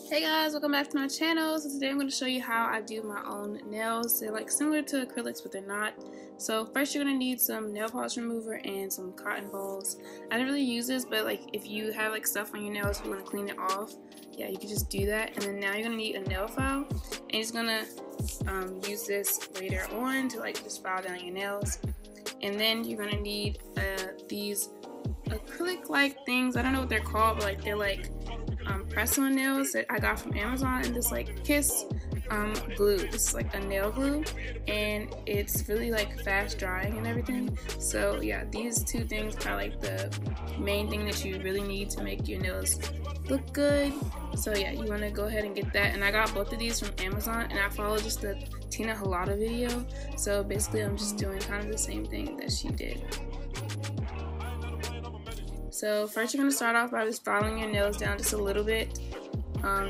Hey guys, welcome back to my channel. So today I'm going to show you how I do my own nails. They're like similar to acrylics, but they're not. So first you're going to need some nail polish remover and some cotton balls. I didn't really use this, but like if you have like stuff on your nails, you want to clean it off, yeah, you can just do that. And then now you're going to need a nail file, and you're just going to use this later on to like just file down your nails. And then you're going to need these acrylic like things. I don't know what they're called, but like they're like press-on nails that I got from Amazon, and this like Kiss glue. This is like a nail glue, and it's really like fast drying and everything. So yeah, these two things are like the main thing that you really need to make your nails look good. So yeah, you want to go ahead and get that. And I got both of these from Amazon, and I followed just the Tina Halata video. So basically I'm just doing kind of the same thing that she did. So first you're going to start off by just filing your nails down just a little bit,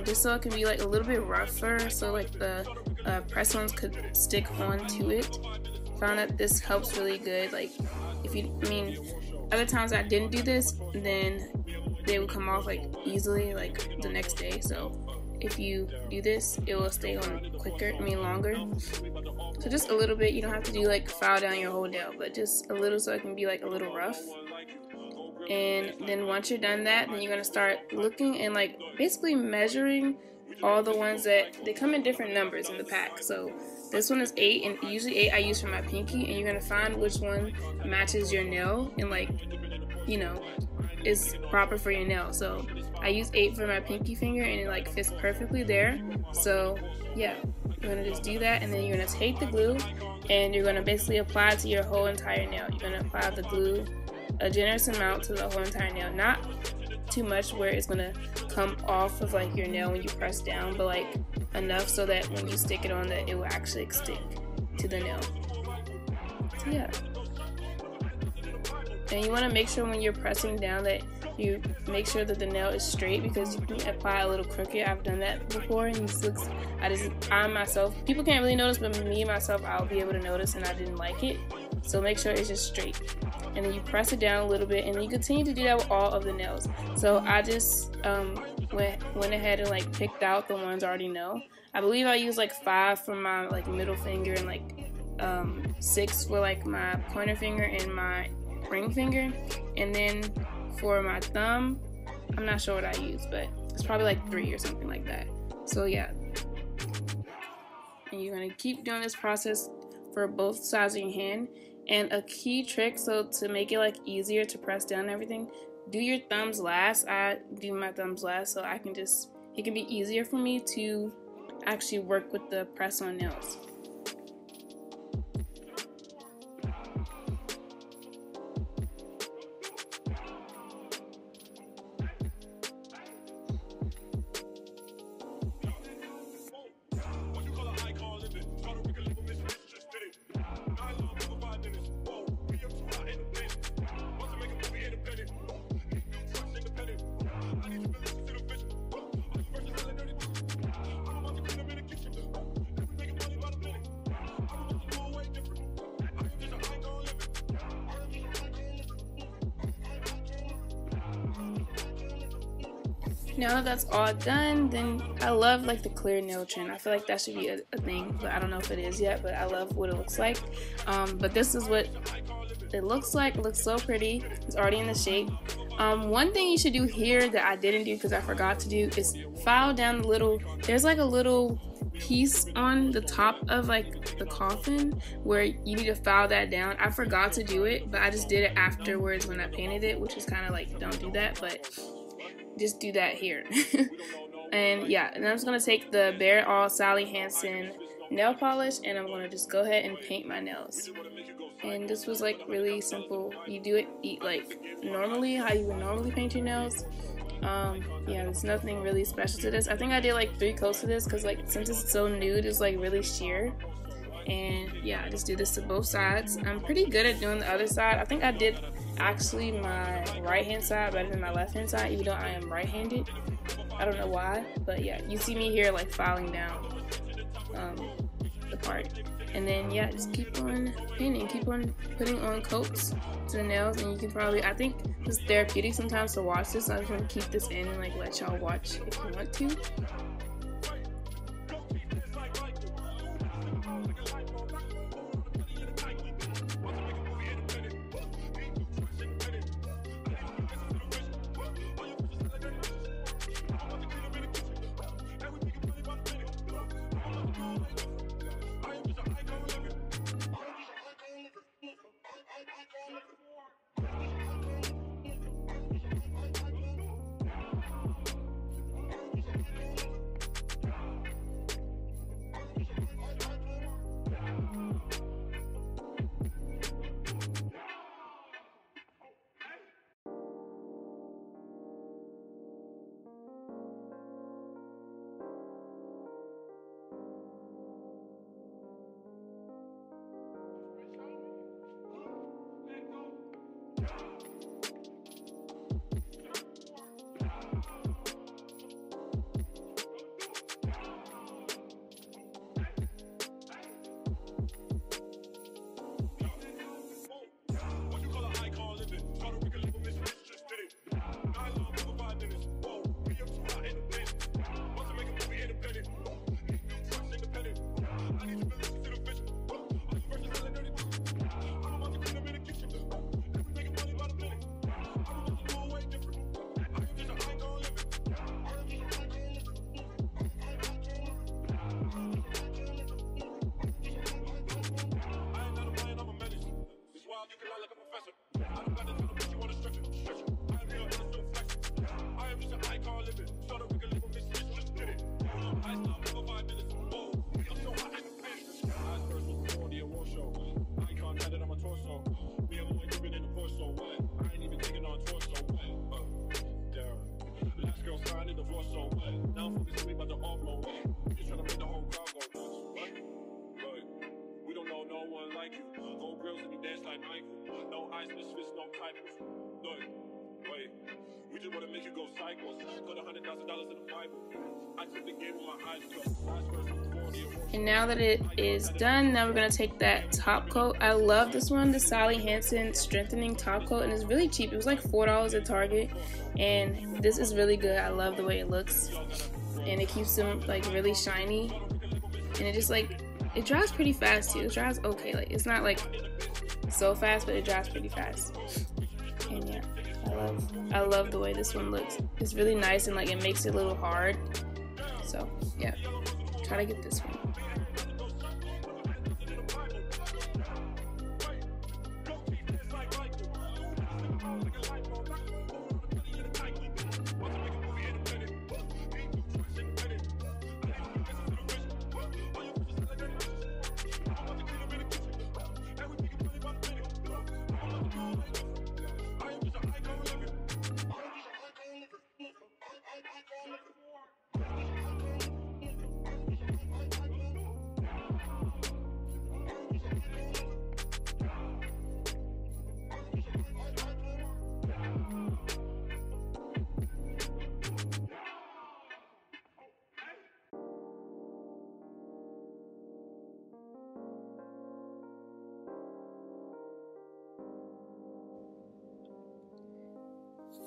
just so it can be like a little bit rougher, so like the press-ons could stick onto it. Found that this helps really good. Like other times I didn't do this, then they would come off like easily like the next day. So if you do this, it will stay on longer. So just a little bit. You don't have to do like file down your whole nail, but just a little so it can be like a little rough. And then once you're done that, then you're going to start looking and like basically measuring all the ones that they come in different numbers in the pack. So this one is 8, and usually 8 I use for my pinky, and you're going to find which one matches your nail and like, you know, is proper for your nail. So I use 8 for my pinky finger, and it like fits perfectly there. So yeah, you're going to just do that, and then you're going to take the glue and you're going to basically apply it to your whole entire nail. You're going to apply the glue a generous amount to the whole entire nail, not too much where it's gonna come off of like your nail when you press down, but like enough so that when you stick it on, that it will actually stick to the nail. So yeah, and you want to make sure when you're pressing down that you make sure that the nail is straight, because you can apply a little crooked. I've done that before, and it just looks, I myself, people can't really notice, but me myself, I'll be able to notice, and I didn't like it. So make sure it's just straight, and then you press it down a little bit, and then you continue to do that with all of the nails. So I just went ahead and like picked out the ones I already know. I believe I used like 5 for my like middle finger, and like 6 for like my pointer finger and my ring finger, and then for my thumb, I'm not sure what I used, but it's probably like 3 or something like that. So yeah, and you're gonna keep doing this process for both sides of your hand. And a key trick, so to make it like easier to press down and everything, do your thumbs last. I do my thumbs last, so I can just, it can be easier for me to actually work with the press-on nails. Now that that's all done, then I love like the clear nail trend. I feel like that should be a thing, but I don't know if it is yet, but I love what it looks like. But this is what it looks like. It looks so pretty. It's already in the shape. One thing you should do here that I didn't do because I forgot to do is file down the little, there's like a little piece on the top of like the coffin where you need to file that down. I forgot to do it, but I just did it afterwards when I painted it, which is kind of like, don't do that, but just do that here. And yeah, and I'm just going to take the Bare All Sally Hansen nail polish, and I'm going to just go ahead and paint my nails. And this was like really simple. You do it like normally, how you would normally paint your nails. Yeah, there's nothing really special to this. I think I did like 3 coats of this because like since it's so nude, it's like really sheer. And yeah, I just do this to both sides. I'm pretty good at doing the other side. I think I did actually my right hand side better than my left hand side, even though I am right handed. I don't know why, but yeah, you see me here like filing down the the part. And then yeah, just keep on painting, keep on putting on coats to the nails, and you can probably, I think it's therapeutic sometimes to watch this. I just want to keep this in and like let y'all watch if you want to. We just want to make you go cycles. Put $100,000 in the Bible. I took the game with my eyes closed. And now that it is done, now we're going to take that top coat. I love this one, the Sally Hansen Strengthening Top Coat, and it's really cheap. It was like $4 at Target, and this is really good. I love the way it looks, and it keeps them like really shiny, and it just like, it dries pretty fast too. It dries okay, like it's not like so fast, but it dries pretty fast. And yeah, I love the way this one looks. It's really nice, and like it makes it a little hard. So yeah, try to get this one.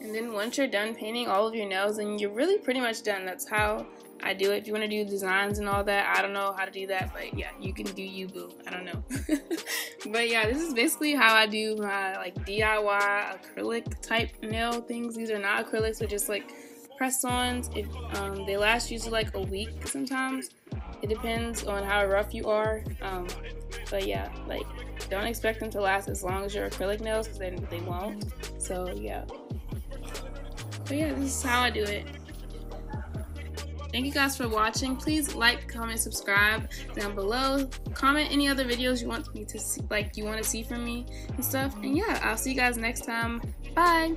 And then once you're done painting all of your nails, then you're really pretty much done. That's how I do it. If you want to do designs and all that, I don't know how to do that, but yeah, you can do you, boo. I don't know. But yeah, this is basically how I do my like DIY acrylic type nail things. These are not acrylics, they're just like press-ons. If they last usually like a week sometimes. It depends on how rough you are. But yeah, like don't expect them to last as long as your acrylic nails, because then they won't. So yeah. But yeah, this is how I do it. Thank you guys for watching. Please like, comment, subscribe down below. Comment any other videos you want me to see, like you want to see from me and stuff. And yeah, I'll see you guys next time. Bye.